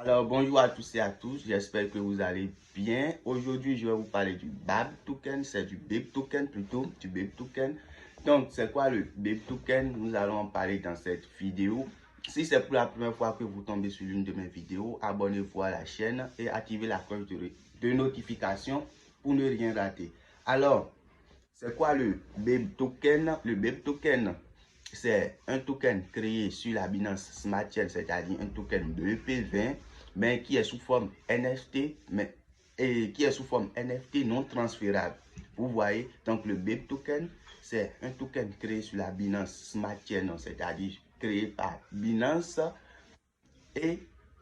Alors, bonjour à tous et à tous, j'espère que vous allez bien. Aujourd'hui, je vais vous parler du BAB token, c'est du BIP token plutôt, du BIP token. Donc, c'est quoi le BIP token? Nous allons en parler dans cette vidéo. Si c'est pour la première fois que vous tombez sur l'une de mes vidéos, abonnez-vous à la chaîne et activez la cloche de notification pour ne rien rater. Alors, c'est quoi le BIP token? Le BIP token, c'est un token créé sur la Binance Smart Chain, c'est-à-dire un token de EP20, mais qui est sous forme NFT, et qui est sous forme NFT non transférable. Vous voyez, donc le BIP token, c'est un token créé sur la Binance Smart Chain, c'est-à-dire créé par Binance et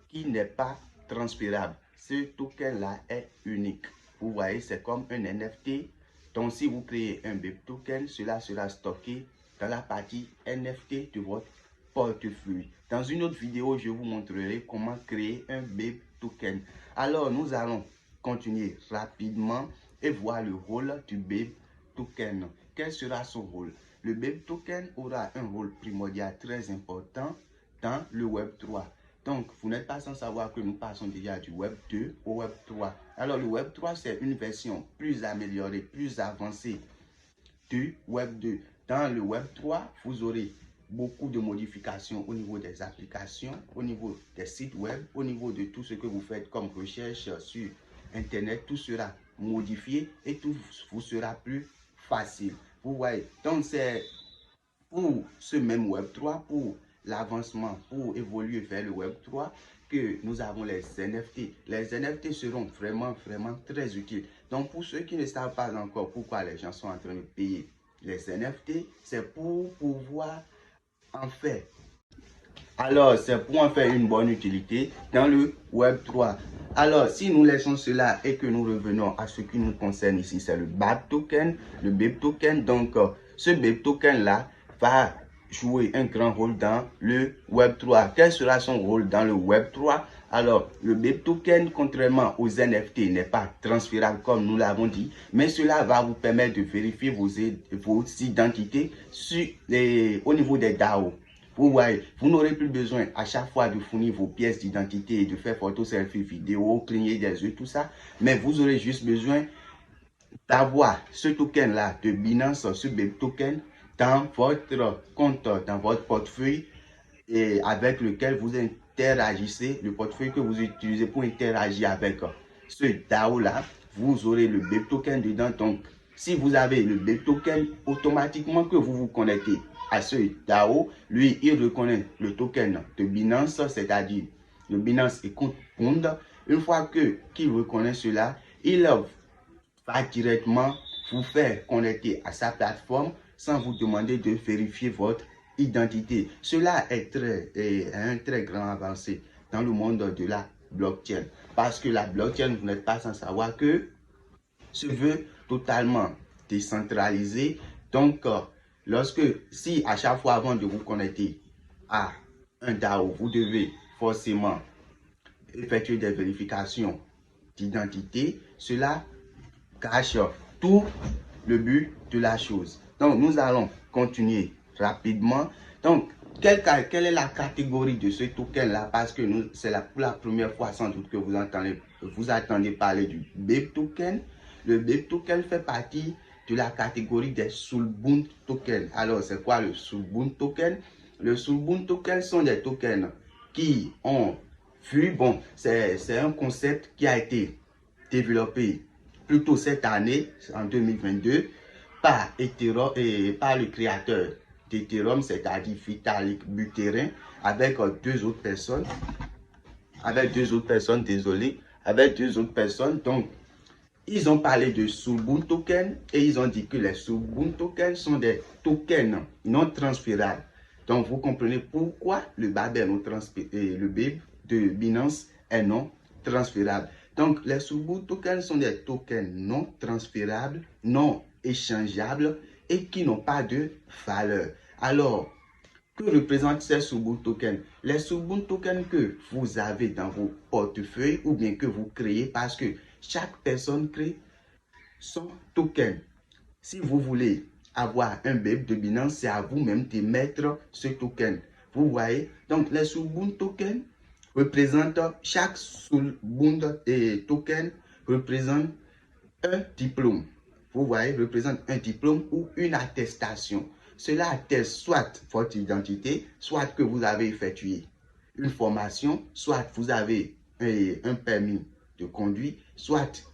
qui n'est pas transférable. Ce token-là est unique. Vous voyez, c'est comme un NFT. Donc, si vous créez un BIP token, cela sera stocké dans la partie NFT de votre portefeuille. Dans une autre vidéo, je vous montrerai comment créer un BIP token. Alors, nous allons continuer rapidement et voir le rôle du BIP token. Quel sera son rôle? Le BIP token aura un rôle primordial très important dans le Web 3. Donc, vous n'êtes pas sans savoir que nous passons déjà du Web 2 au Web 3. Alors, le Web 3, c'est une version plus améliorée, plus avancée du Web 2. Dans le Web 3, vous aurez beaucoup de modifications au niveau des applications, au niveau des sites web, au niveau de tout ce que vous faites comme recherche sur Internet. Tout sera modifié et tout vous sera plus facile. Vous voyez, donc c'est pour ce même Web 3, pour l'avancement, pour évoluer vers le Web 3, que nous avons les NFT. Les NFT seront vraiment très utiles. Donc, pour ceux qui ne savent pas encore pourquoi les gens sont en train de payer les NFT, c'est pour pouvoir en faire. Alors, c'est pour en faire une bonne utilité dans le Web 3. Alors, si nous laissons cela et que nous revenons à ce qui nous concerne ici, c'est le BAB token, le BIP token. Donc, ce BIP token-là va jouer un grand rôle dans le Web 3. Quel sera son rôle dans le Web 3? Alors, le BIP token, contrairement aux NFT, n'est pas transférable comme nous l'avons dit, mais cela va vous permettre de vérifier vos identités au niveau des DAO. Vous voyez, vous n'aurez plus besoin à chaque fois de fournir vos pièces d'identité et de faire photo, selfie, vidéo, cligner des yeux, tout ça. Mais vous aurez juste besoin d'avoir ce token-là de Binance, ce BIP token, dans votre compte, dans votre portefeuille et avec lequel vous interagissez, le portefeuille que vous utilisez pour interagir avec ce DAO-là, vous aurez le BIP token dedans. Donc, si vous avez le BIP token, automatiquement que vous vous connectez à ce DAO, lui, il reconnaît le token de Binance, c'est-à-dire le Binance et compte Pond. Une fois qu'il reconnaît cela, il va directement vous faire connecter à sa plateforme sans vous demander de vérifier votre identité. Cela est un très grand avancé dans le monde de la blockchain. Parce que la blockchain, vous n'êtes pas sans savoir que se veut totalement décentralisé. Donc, si à chaque fois avant de vous connecter à un DAO, vous devez forcément effectuer des vérifications d'identité, cela cache tout le but de la chose. Donc, nous allons continuer rapidement. Donc, quelle est la catégorie de ce token-là? Parce que c'est pour la première fois sans doute que vous attendez parler du BIP token. Le BIP token fait partie de la catégorie des Soulbound tokens. Alors, c'est quoi le Soulbound token? Le Soulbound token sont des tokens qui ont vu, bon, c'est un concept qui a été développé plutôt cette année, en 2022, par Ethereum et par le créateur d'Ethereum, c'est-à-dire Vitalik Buterin, avec deux autres personnes. Donc, ils ont parlé de Soulbound token et ils ont dit que les Soulbound tokens sont des tokens non transférables. Donc, vous comprenez pourquoi le BIB de Binance est non transférable. Donc, les Soulbound tokens sont des tokens non transférables, non échangeables et qui n'ont pas de valeur. Alors, que représentent ces Soulbound tokens? Les Soulbound tokens que vous avez dans vos portefeuilles ou bien que vous créez, parce que chaque personne crée son token. Si vous voulez avoir un BIP de Binance, c'est à vous-même d'émettre ce token. Vous voyez? Donc, les Soulbound tokens représente, chaque Soulbound token représente un diplôme. Vous voyez, représente un diplôme ou une attestation. Cela atteste soit votre identité, soit que vous avez effectué une formation, soit vous avez un permis de conduire, soit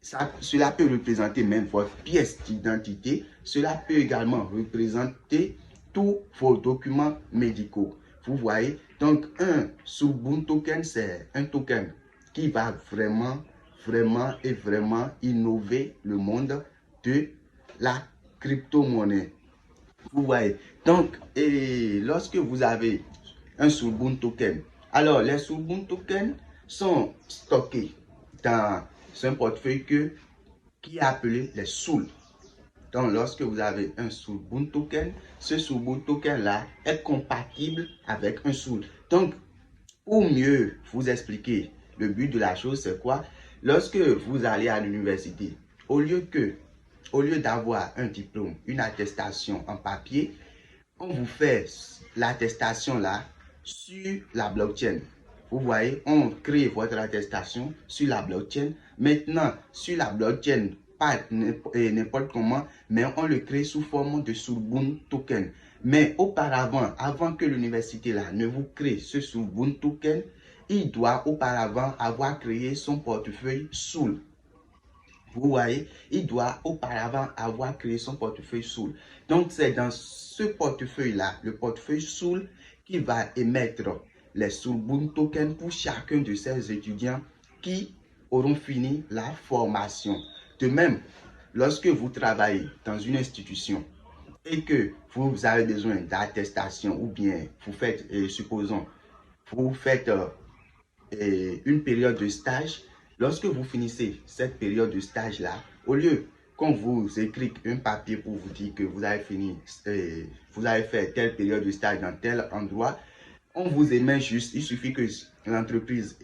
cela peut représenter même votre pièce d'identité. Cela peut également représenter tous vos documents médicaux. Vous voyez, donc un Soulbound token, c'est un token qui va vraiment innover le monde de la crypto-monnaie. Vous voyez, donc lorsque vous avez un Soulbound token, alors les Soulbound tokens sont stockés dans un portefeuille qui est appelé les Soul. Donc, lorsque vous avez un Soulbound token, ce Soulbound token-là est compatible avec un Soul. Donc, pour mieux vous expliquer, le but de la chose, c'est quoi? Lorsque vous allez à l'université, au lieu d'avoir un diplôme, une attestation en papier, on vous fait l'attestation là sur la blockchain. Vous voyez, on crée votre attestation sur la blockchain. Maintenant, sur la blockchain, pas n'importe comment, mais on le crée sous forme de Soulbound token. Mais auparavant, avant que l'université là ne vous crée ce Soulbound token, il doit auparavant avoir créé son portefeuille Soul. Vous voyez, il doit auparavant avoir créé son portefeuille Soul. Donc, c'est dans ce portefeuille-là, le portefeuille Soul, qui va émettre les Soulbound tokens pour chacun de ces étudiants qui auront fini la formation. De même, lorsque vous travaillez dans une institution et que vous avez besoin d'attestation ou bien vous faites, supposons, vous faites une période de stage. Lorsque vous finissez cette période de stage-là, au lieu qu'on vous écrit un papier pour vous dire que vous avez fini, vous avez fait telle période de stage dans tel endroit, on vous émet juste, il suffit que l'entreprise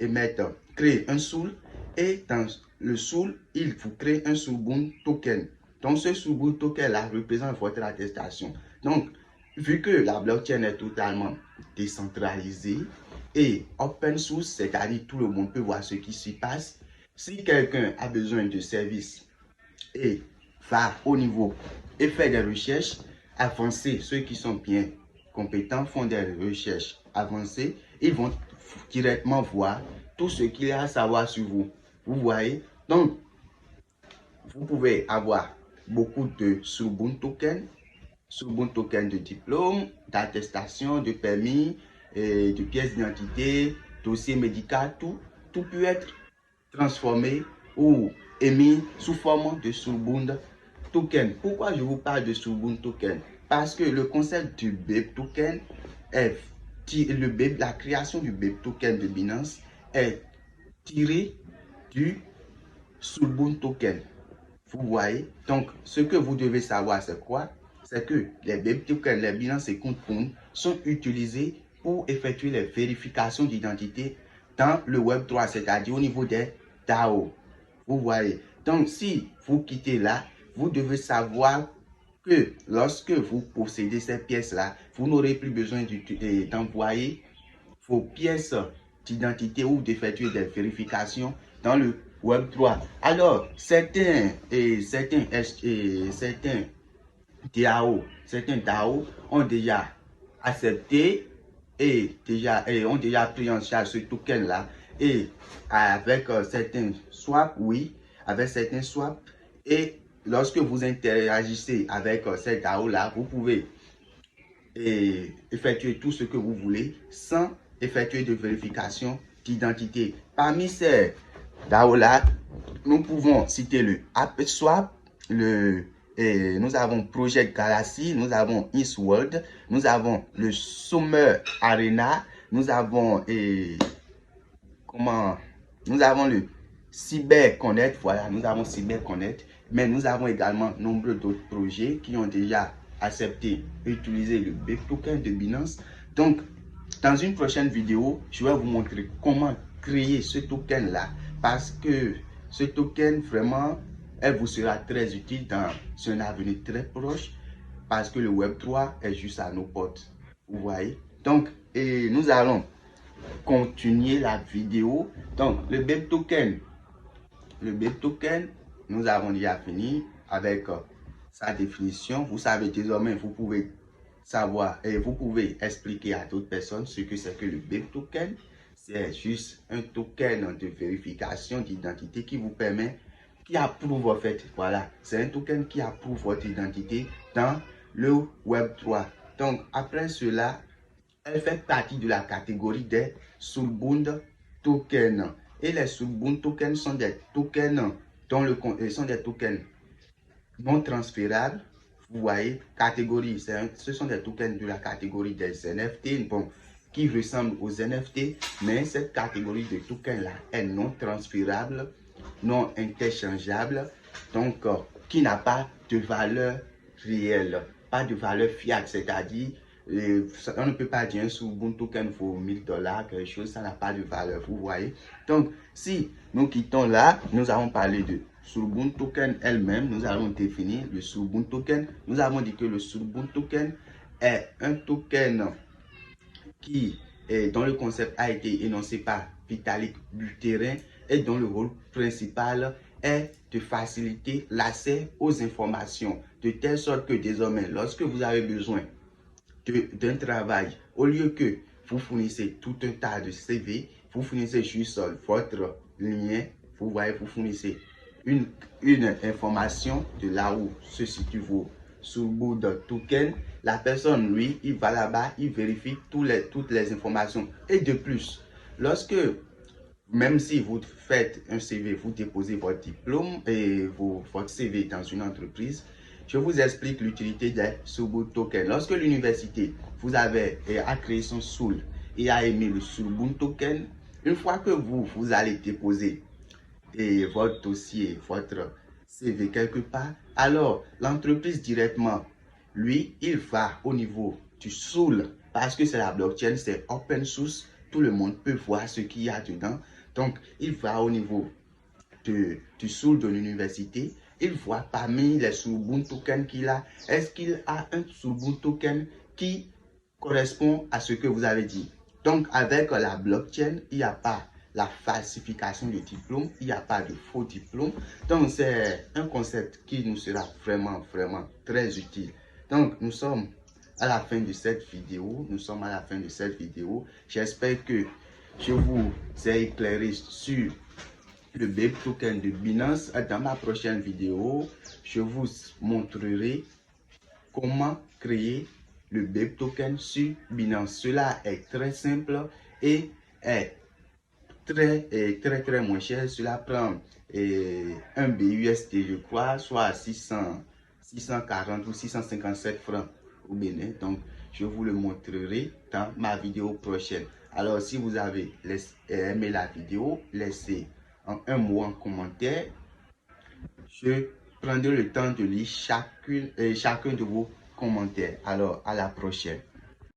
crée un Soul et dans le Soul, il vous crée un Soulbound token. Donc ce Soulbound token-là représente votre attestation. Donc, vu que la blockchain est totalement décentralisée et open source, c'est-à-dire tout le monde peut voir ce qui s'y passe, si quelqu'un a besoin de services et va au niveau et fait des recherches avancées, ceux qui sont bien compétents font des recherches avancées, ils vont directement voir tout ce qu'il y a à savoir sur vous. Vous voyez? Donc, vous pouvez avoir beaucoup de Soulbound tokens de diplôme, d'attestation, de permis, de pièces d'identité, dossier médical, tout peut être transformé ou émis sous forme de Soulbound token. Pourquoi je vous parle de Soulbound token? Parce que le concept du BEP token est la création du BEP token de Binance est tirée du Soulbound token. Vous voyez? Donc, ce que vous devez savoir, c'est quoi? C'est que les BEP tokens, les Binance et Compound sont utilisés pour effectuer les vérifications d'identité dans le Web3, c'est-à-dire au niveau des DAO. Vous voyez? Donc, si vous quittez là, vous devez savoir que lorsque vous possédez ces pièces-là, vous n'aurez plus besoin d'envoyer vos pièces d'identité ou d'effectuer des vérifications dans le Web3. Alors, certains DAO ont déjà accepté et ont déjà pris en charge ce token-là. Et avec certains swaps, oui, avec certains swaps. Et lorsque vous interagissez avec ces DAO-là, vous pouvez effectuer tout ce que vous voulez sans effectuer de vérification d'identité. Parmi ces DAO-là, nous pouvons citer le AppSwap, nous avons Project Galaxy, nous avons Eastworld, nous avons le Summer Arena, nous avons nous avons le CyberConnect, voilà, nous avons CyberConnect, mais nous avons également nombre d'autres projets qui ont déjà accepté d'utiliser le BEP token de Binance. Donc, dans une prochaine vidéo, je vais vous montrer comment créer ce token là, parce que ce token vraiment, elle vous sera très utile dans un avenir très proche, parce que le Web3 est juste à nos portes. Vous voyez? Donc, nous allons continuer la vidéo. Donc, le BEP token, nous avons déjà fini avec sa définition. Vous savez désormais, vous pouvez savoir et vous pouvez expliquer à d'autres personnes ce que c'est que le BEP token. C'est juste un token de vérification d'identité qui vous permet, qui approuve en fait, voilà, c'est un token qui approuve votre identité dans le Web3. Donc, après cela, elle fait partie de la catégorie des Soulbound tokens. Et les Soulbound tokens sont des tokens sont des tokens non transférables. Vous voyez, catégorie, ce sont des tokens de la catégorie des NFT, bon, qui ressemblent aux NFT, mais cette catégorie de tokens-là est non transférable, non interchangeable, donc qui n'a pas de valeur réelle, pas de valeur fiat, c'est-à-dire on ne peut pas dire un Soulbound token vaut $1000, quelque chose, ça n'a pas de valeur, vous voyez. Donc, si nous quittons là, nous avons parlé de Soulbound token elle-même, nous allons définir le Soulbound token. Nous avons dit que le Soulbound token est un token dont le concept a été énoncé par Vitalik Buterin et dont le rôle principal est de faciliter l'accès aux informations, de telle sorte que désormais, lorsque vous avez besoin d'un travail, au lieu que vous fournissez tout un tas de CV, vous fournissez juste votre lien, vous voyez, vous fournissez une information de là où se situe vos Soulbound token. La personne, lui, il va là-bas, il vérifie toutes les informations. Et de plus, lorsque, même si vous faites un CV, vous déposez votre diplôme et votre CV dans une entreprise, je vous explique l'utilité des Soulbound tokens. Lorsque l'université vous avez a créé son Soul et a émis le Soulbound token, une fois que vous allez déposer votre dossier, votre CV quelque part, alors l'entreprise directement, lui, il va au niveau du Soul, parce que c'est la blockchain, c'est open source, tout le monde peut voir ce qu'il y a dedans. Donc, il va au niveau du Soul de l'université, il voit parmi les Soulbound tokens qu'il a, est-ce qu'il a un Soulbound token qui correspond à ce que vous avez dit. Donc, avec la blockchain, il n'y a pas la falsification de diplôme, il n'y a pas de faux diplôme. Donc, c'est un concept qui nous sera vraiment très utile. Donc, nous sommes à la fin de cette vidéo. J'espère que je vous ai éclairé sur le BEP token de Binance. Dans ma prochaine vidéo, je vous montrerai comment créer le BEP token sur Binance. Cela est très simple et est très moins cher. Cela prend un BUSD, je crois, soit 640 ou 657 francs au Bénin. Donc, je vous le montrerai dans ma vidéo prochaine. Alors, si vous avez aimé la vidéo, laissez un mot en commentaire. Je prendrai le temps de lire chacun de vos commentaires. Alors, à la prochaine.